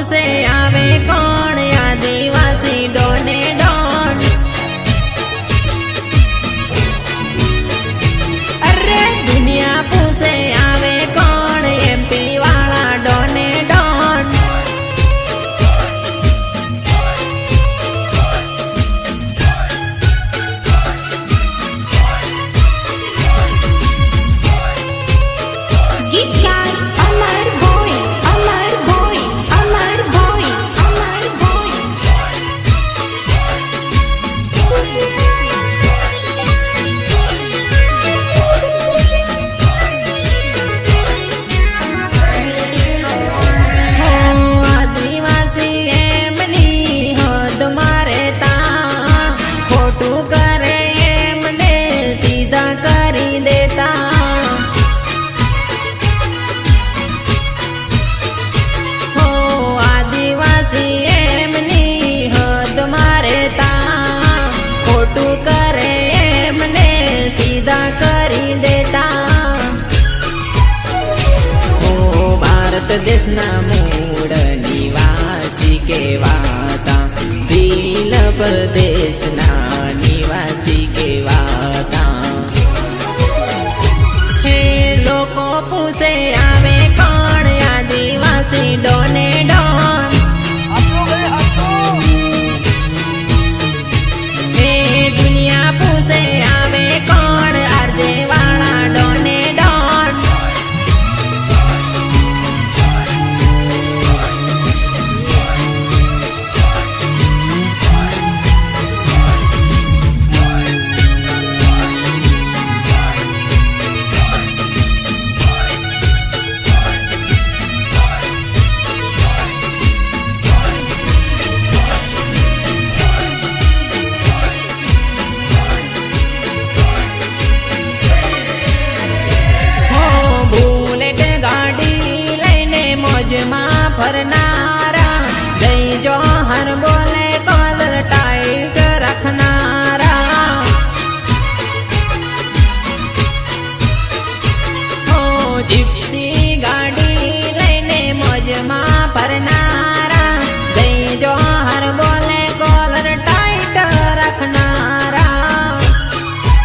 પૂછે આવે કોણ આદિવાસી ડોને ડોન અરે દુનિયા પૂછે આવે કોણ એમપી વાળા ડોને ડોન ગીતકાર અમર ભોઈ અમર ભોઈ અમર ભોઈ અમર ભોઈ આદિવાસી એમની હદ મારે તા ખોટું કરે એમને સીધા કરી દેતા આદિવાસી એમની હદ મારે તા ખોટું કરે એમને સીધા કરી દેતા ભારત દેશના મૂળ નિવાસી કેવાતા ભીલ પ્રદેશના નિવાસી કેવાતા હે લોકો પૂછે આવે કોણ આદિવાસી ડોને ડોન હે દુનિયા પૂછે આવે કોણ આરજે વાળા ડોને ડોન મોજમાં ફરનારા જય જોહર બોલે કોલર ટાઈટ રાખનારા ઓ જીપ્સી